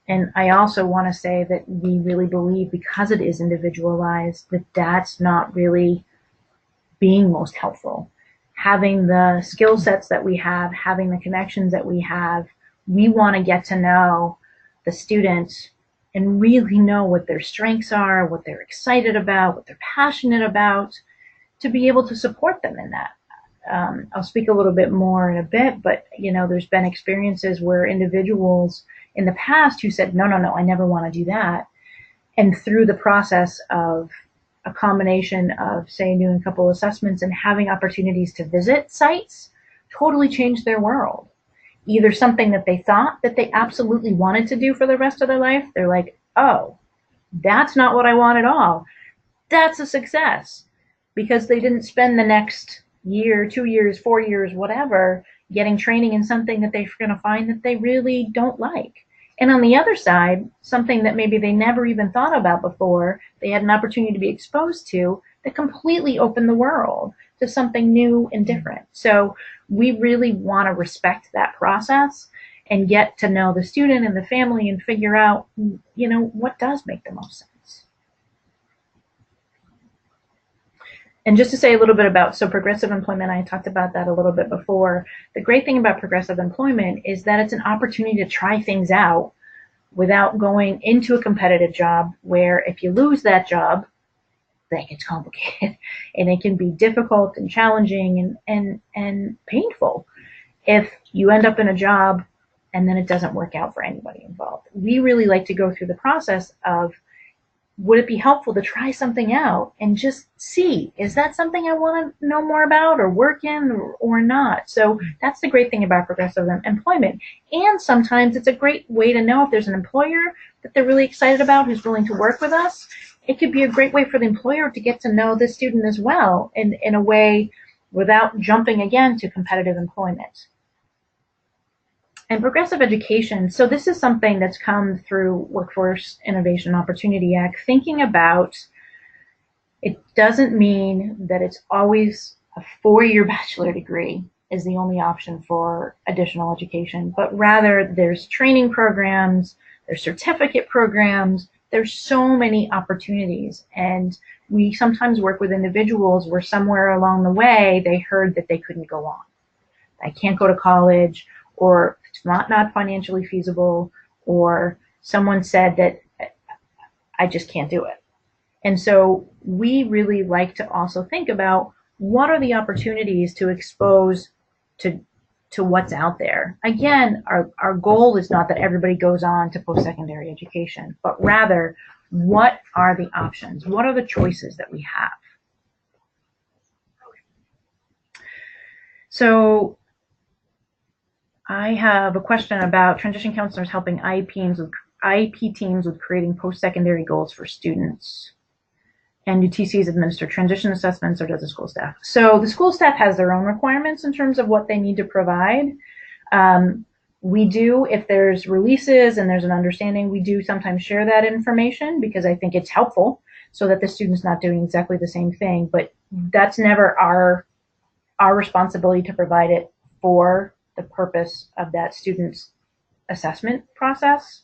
And I also want to say that we really believe, because it is individualized, that that's not really being most helpful. Having the skill sets that we have, having the connections that we have, we want to get to know the students and really know what their strengths are, what they're excited about, what they're passionate about, to be able to support them in that. I'll speak a little bit more in a bit, but you know, there's been experiences where individuals in the past who said, no, I never want to do that. And through the process of a combination of, say, doing a couple assessments and having opportunities to visit sites, totally changed their world. Either something that they thought that they absolutely wanted to do for the rest of their life, they're like, oh, that's not what I want at all. That's a success, because they didn't spend the next year, 2 years, 4 years, whatever, getting training in something that they're going to find that they really don't like. And on the other side, something that maybe they never even thought about before, they had an opportunity to be exposed to, that completely opened the world to something new and different. So we really want to respect that process and get to know the student and the family and figure out, you know, what does make the most sense. And just to say a little bit about, so progressive employment, I talked about that a little bit before. The great thing about progressive employment is that it's an opportunity to try things out without going into a competitive job, where if you lose that job, that gets complicated and it can be difficult and challenging and painful if you end up in a job and then it doesn't work out for anybody involved. We really like to go through the process of, would it be helpful to try something out and just see, is that something I want to know more about or work in or not? So that's the great thing about progressive employment. And sometimes it's a great way to know if there's an employer that they're really excited about who's willing to work with us. It could be a great way for the employer to get to know the student as well in a way without jumping again to competitive employment. And progressive education, so this is something that's come through Workforce Innovation Opportunity Act, thinking about it doesn't mean that it's always a 4-year bachelor degree is the only option for additional education, but rather there's training programs, there's certificate programs, there's so many opportunities. And we sometimes work with individuals where somewhere along the way they heard that they couldn't go on. I can't go to college, or it's not financially feasible, or someone said that I just can't do it. And so we really like to also think about what are the opportunities to expose to what's out there. Again, our goal is not that everybody goes on to post-secondary education, but rather what are the options? What are the choices that we have? So I have a question about transition counselors helping IEP teams with creating post-secondary goals for students. And do TCs administer transition assessments, or does the school staff? So the school staff has their own requirements in terms of what they need to provide. We do, if there's releases and there's an understanding, we do sometimes share that information because I think it's helpful so that the student's not doing exactly the same thing. But that's never our responsibility to provide it for the purpose of that student's assessment process.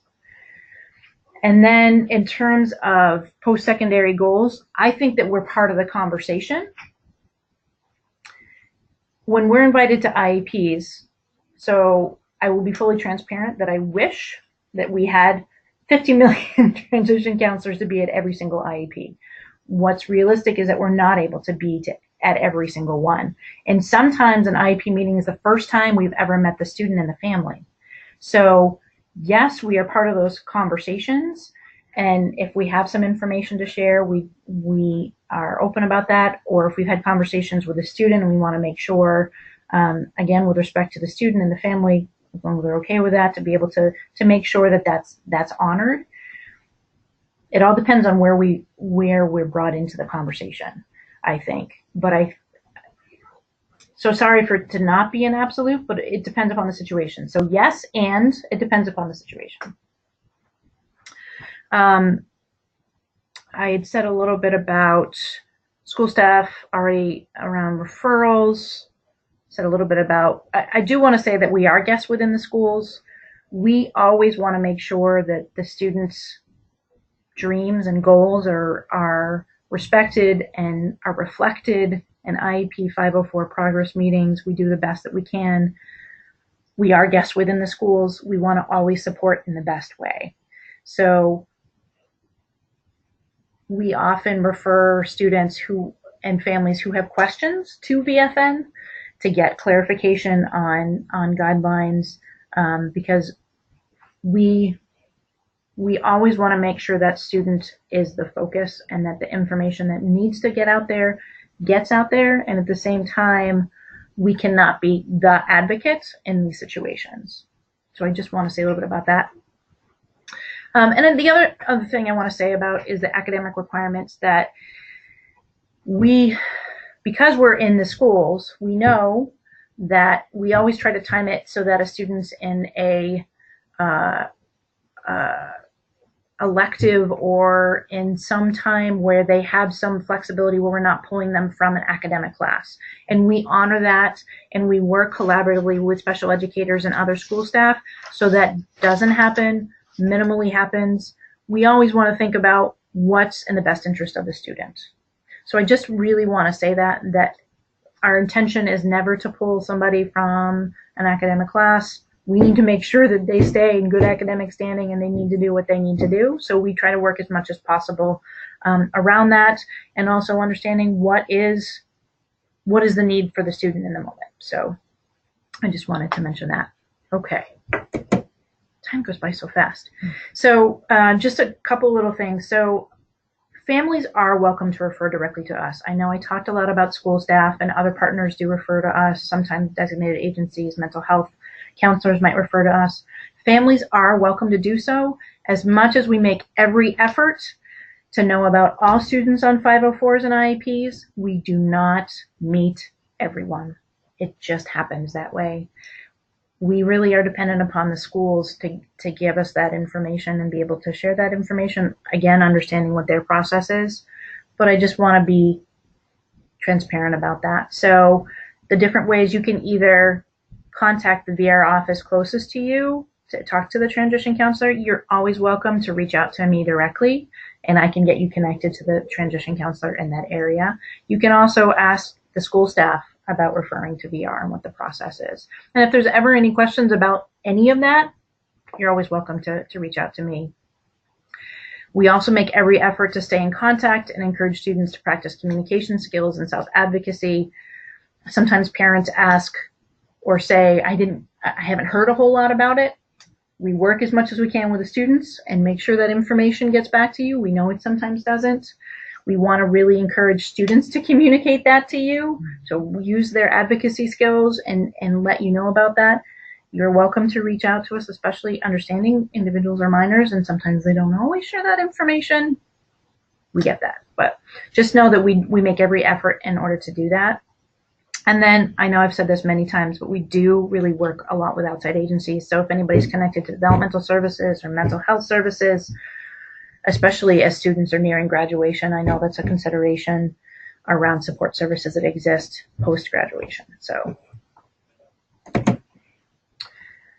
And then in terms of post-secondary goals, I think that we're part of the conversation. When we're invited to IEPs, so I will be fully transparent that I wish that we had 50 million transition counselors to be at every single IEP. What's realistic is that we're not able to be at every single one. And sometimes an IEP meeting is the first time we've ever met the student and the family. So yes, we are part of those conversations, and if we have some information to share, we are open about that. Or if we've had conversations with a student and we want to make sure, again, with respect to the student and the family, as long as they're okay with that, to be able to make sure that that's honored. It all depends on where we're brought into the conversation, I think. But so sorry for it to not be an absolute, but it depends upon the situation. So yes, and it depends upon the situation. I had said a little bit about school staff already around referrals, said a little bit about, I do want to say that we are guests within the schools. We always want to make sure that the students' dreams and goals are respected and are reflected in IEP 504 progress meetings. We do the best that we can. We are guests within the schools. We want to always support in the best way. So we often refer students and families who have questions to VFN to get clarification on guidelines, because we always want to make sure that student is the focus and that the information that needs to get out there gets out there, and at the same time we cannot be the advocate in these situations. So I just want to say a little bit about that. And then the other thing I want to say about is the academic requirements that because we're in the schools, we know that we always try to time it so that a student's in a elective or in some time where they have some flexibility where we're not pulling them from an academic class. And we honor that, and we work collaboratively with special educators and other school staff so that doesn't happen, minimally happens. We always want to think about what's in the best interest of the student. So I just really want to say that our intention is never to pull somebody from an academic class. We need to make sure that they stay in good academic standing and they need to do what they need to do. So we try to work as much as possible around that, and also understanding what is the need for the student in the moment. So I just wanted to mention that. Okay. Time goes by so fast. So just a couple little things. So families are welcome to refer directly to us. I know I talked a lot about school staff, and other partners do refer to us, sometimes designated agencies, mental health counselors might refer to us. Families are welcome to do so, as much as we make every effort to know about all students on 504s and IEPs. We do not meet everyone. It just happens that way. we really are dependent upon the schools to give us that information and be able to share that information, again, understanding what their process is. But I just want to be transparent about that. So the different ways you can either contact the VR office closest to you to talk to the transition counselor, you're always welcome to reach out to me directly, and I can get you connected to the transition counselor in that area. You can also ask the school staff about referring to VR and what the process is. And if there's ever any questions about any of that, you're always welcome to reach out to me. We also make every effort to stay in contact and encourage students to practice communication skills and self-advocacy. Sometimes parents ask or say, I haven't heard a whole lot about it. We work as much as we can with the students and make sure that information gets back to you. We know it sometimes doesn't. We want to really encourage students to communicate that to you. So use their advocacy skills and let you know about that. You're welcome to reach out to us, especially understanding individuals are minors and sometimes they don't always share that information. We get that, but just know that we make every effort in order to do that. And then I know I've said this many times, but we do really work a lot with outside agencies. So if anybody's connected to developmental services or mental health services, especially as students are nearing graduation, I know that's a consideration around support services that exist post-graduation.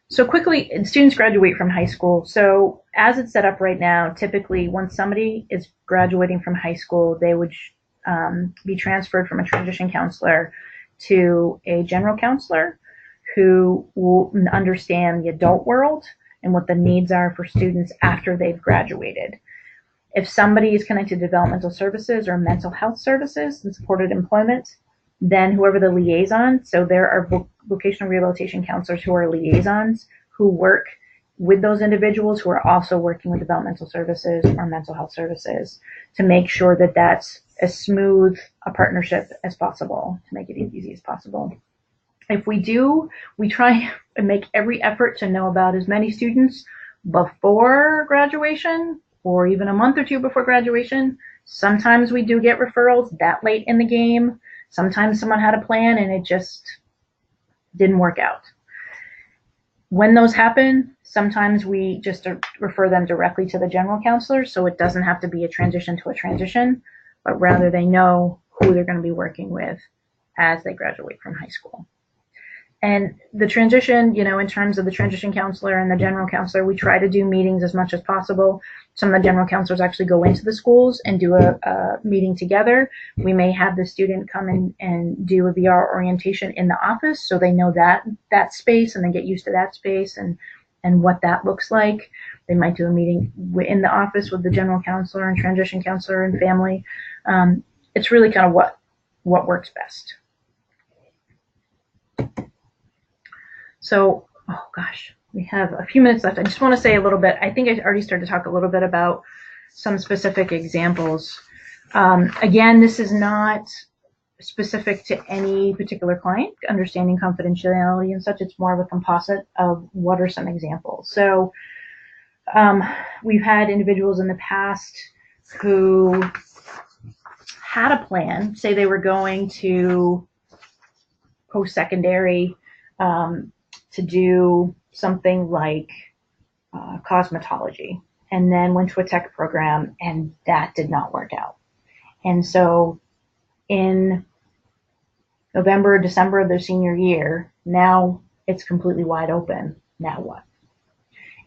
So quickly, students graduate from high school. So as it's set up right now, typically once somebody is graduating from high school, they would be transferred from a transition counselor to a general counselor who will understand the adult world and what the needs are for students after they've graduated. If somebody is connected to developmental services or mental health services and supported employment, then whoever the liaison, so there are vocational rehabilitation counselors who are liaisons who work with those individuals who are also working with developmental services or mental health services to make sure that that's as smooth a partnership as possible, to make it as easy as possible. If we do, we try and make every effort to know about as many students before graduation or even a month or two before graduation. Sometimes we do get referrals that late in the game. Sometimes someone had a plan and it just didn't work out. When those happen, sometimes we just refer them directly to the general counselor, so it doesn't have to be a transition to a transition, but rather they know who they're going to be working with as they graduate from high school. And the transition, in terms of the transition counselor and the general counselor, we try to do meetings as much as possible. Some of the general counselors actually go into the schools and do a meeting together. We may have the student come in and do a VR orientation in the office so they know that space and they get used to that space and what that looks like. They might do a meeting in the office with the general counselor and transition counselor and family. It's really kind of what works best. So, oh gosh, we have a few minutes left. I just want to say a little bit. I think I already started to talk a little bit about some specific examples. Again, this is not specific to any particular client, understanding confidentiality and such. It's more of a composite of what are some examples. So we've had individuals in the past who had a plan, say they were going to post-secondary to do something like cosmetology, and then went to a tech program, and that did not work out. And so in November, December of their senior year, now it's completely wide open. Now what?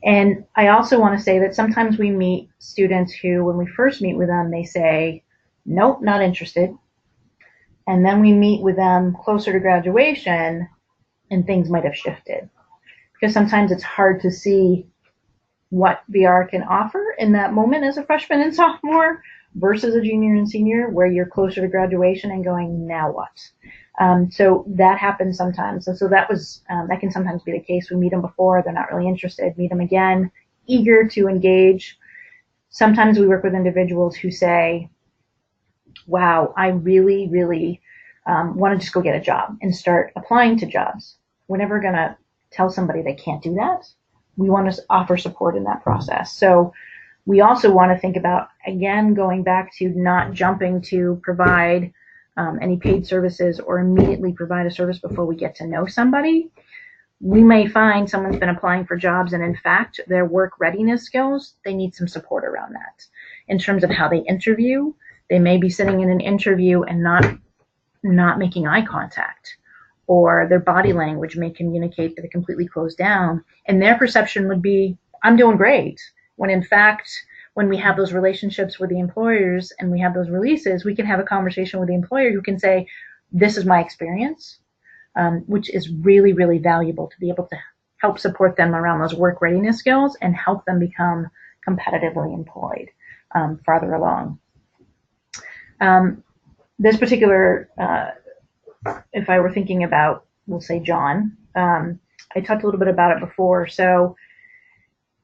And I also want to say that sometimes we meet students who, when we first meet with them, they say, nope, not interested. And then we meet with them closer to graduation and things might have shifted. Because sometimes it's hard to see what VR can offer in that moment as a freshman and sophomore versus a junior and senior, where you're closer to graduation and going, now what? So that happens sometimes. And so that can sometimes be the case. We meet them before, they're not really interested, meet them again, eager to engage. Sometimes we work with individuals who say, wow, I really, really want to just go get a job and start applying to jobs. We're never going to tell somebody they can't do that. We want to offer support in that process. So we also want to think about, again, going back to not jumping to provide any paid services or immediately provide a service before we get to know somebody. we may find someone's been applying for jobs and in fact their work readiness skills, they need some support around that. In terms of how they interview, they may be sitting in an interview and not making eye contact, or their body language may communicate that they're completely closed down, and their perception would be, I'm doing great, when in fact, when we have those relationships with the employers and we have those releases, we can have a conversation with the employer who can say, this is my experience, which is really, really valuable to be able to help support them around those work readiness skills and help them become competitively employed farther along. This particular, if I were thinking about, we'll say John, I talked a little bit about it before. So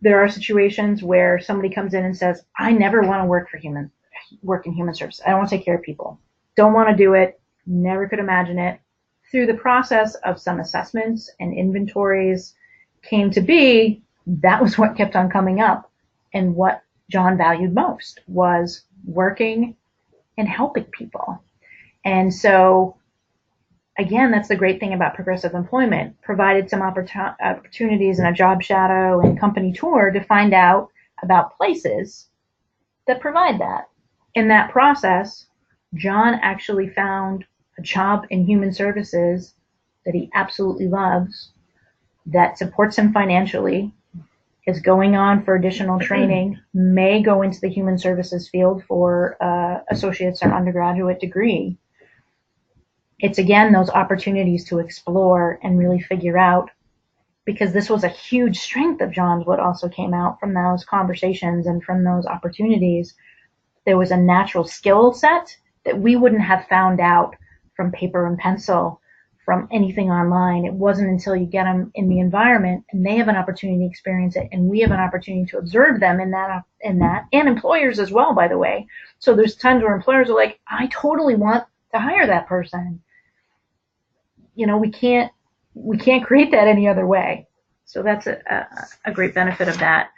there are situations where somebody comes in and says, I never want to work in human services. I don't want to take care of people. Don't want to do it. Never could imagine it. Through the process of some assessments and inventories came to be, that was what kept on coming up. And what John valued most was working and helping people. And so, again, that's the great thing about progressive employment. Provided some opportunities in a job shadow and company tour to find out about places that provide that. In that process, John actually found a job in human services that he absolutely loves, that supports him financially, is going on for additional training, may go into the human services field for associate's or undergraduate degree. It's, again, those opportunities to explore and really figure out, because this was a huge strength of John's, what also came out from those conversations and from those opportunities. There was a natural skill set that we wouldn't have found out from paper and pencil, from anything online. It wasn't until you get them in the environment and they have an opportunity to experience it, and we have an opportunity to observe them in that, and employers as well, by the way. So there's times where employers are like, I totally want to hire that person. You know, we can't create that any other way. So that's a great benefit of that.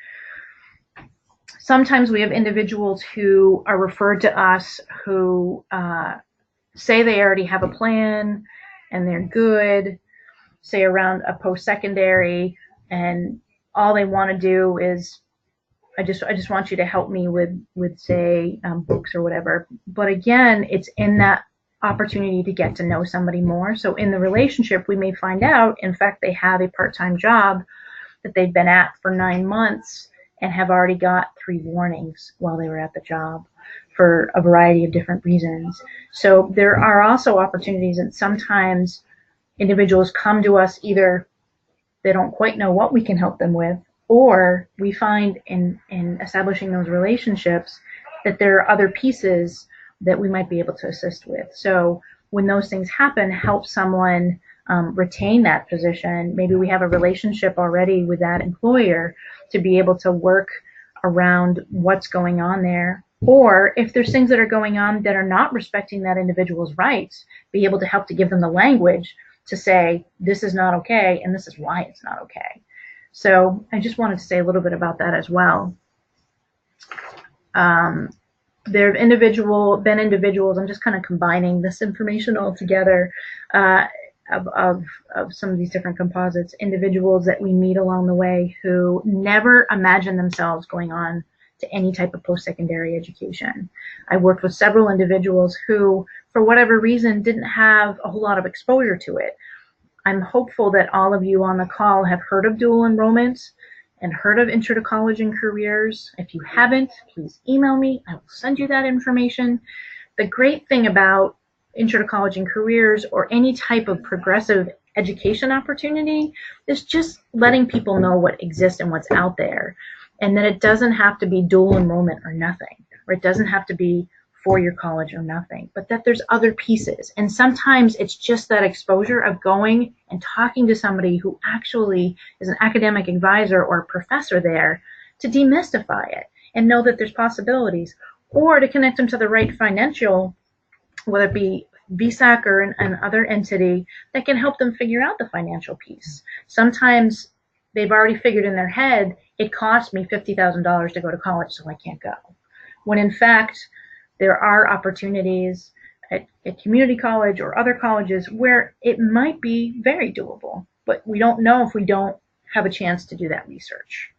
Sometimes we have individuals who are referred to us who say they already have a plan and they're good, say around a post-secondary, and all they want to do is, I just want you to help me with say books or whatever. But again, it's in that opportunity to get to know somebody more. So in the relationship, we may find out, in fact, they have a part-time job that they've been at for 9 months and have already got 3 warnings while they were at the job for a variety of different reasons. So there are also opportunities, and sometimes individuals come to us, either they don't quite know what we can help them with, or we find in establishing those relationships that there are other pieces that we might be able to assist with. So when those things happen, help someone retain that position. Maybe we have a relationship already with that employer to be able to work around what's going on there. Or if there's things that are going on that are not respecting that individual's rights, be able to help to give them the language to say, this is not okay, and this is why it's not okay. So I just wanted to say a little bit about that as well. There have been individuals, I'm just kind of combining this information all together, of some of these different composites, individuals that we meet along the way who never imagine themselves going on to any type of post-secondary education. I worked with several individuals who, for whatever reason, didn't have a whole lot of exposure to it. I'm hopeful that all of you on the call have heard of dual enrollment and heard of Intro to College and Careers. If you haven't, please email me. I will send you that information. The great thing about Intro to College and Careers, or any type of progressive education opportunity, is just letting people know what exists and what's out there, and that it doesn't have to be dual enrollment or nothing, or it doesn't have to be four-year college or nothing, but that there's other pieces. And sometimes it's just that exposure of going and talking to somebody who actually is an academic advisor or a professor there to demystify it and know that there's possibilities, or to connect them to the right financial, whether it be VSAC or an other entity that can help them figure out the financial piece. Sometimes they've already figured in their head, it cost me $50,000 to go to college, so I can't go. When in fact, there are opportunities at community college or other colleges where it might be very doable. but we don't know if we don't have a chance to do that research.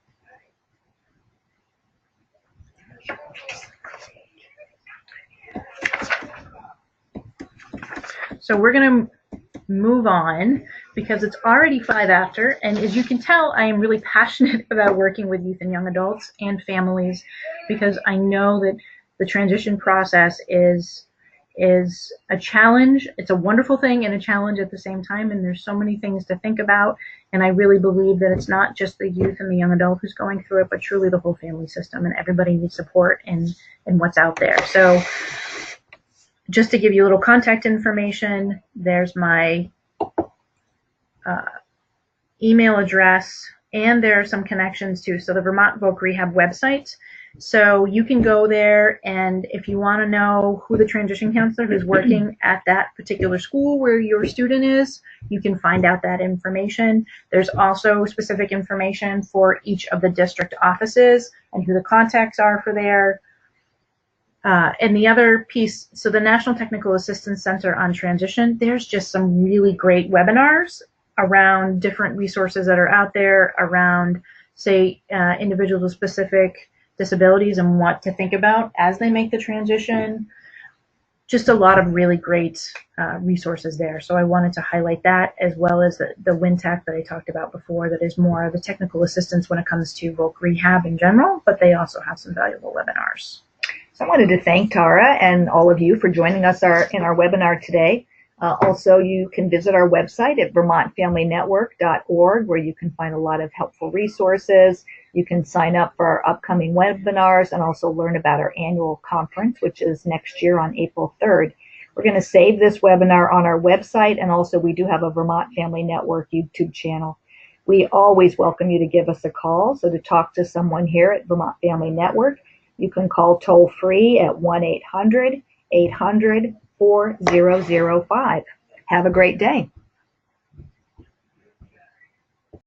So we're going to move on because it's already 5 after, and as you can tell, I am really passionate about working with youth and young adults and families because I know that the transition process is a challenge. It's a wonderful thing and a challenge at the same time, and there's so many things to think about, and I really believe that it's not just the youth and the young adult who's going through it, but truly the whole family system, and everybody needs support in what's out there. So just to give you a little contact information, there's my email address, and there are some connections too. So the Vermont VocRehab website. So you can go there, and if you want to know who the transition counselor who's working at that particular school where your student is, you can find out that information. There's also specific information for each of the district offices and who the contacts are for there. And the other piece, so the National Technical Assistance Center on Transition, there's just some really great webinars around different resources that are out there around, say, individuals with specific disabilities and what to think about as they make the transition. Just a lot of really great resources there. So I wanted to highlight that, as well as the WinTech that I talked about before, that is more of the technical assistance when it comes to VocRehab in general, but they also have some valuable webinars. So I wanted to thank Tara and all of you for joining us in our webinar today. Also, you can visit our website at vermontfamilynetwork.org, where you can find a lot of helpful resources. You can sign up for our upcoming webinars and also learn about our annual conference, which is next year on April 3rd. We're going to save this webinar on our website, and also we do have a Vermont Family Network YouTube channel. We always welcome you to give us a call. So to talk to someone here at Vermont Family Network, you can call toll free at 1-800-800-4005. Have a great day.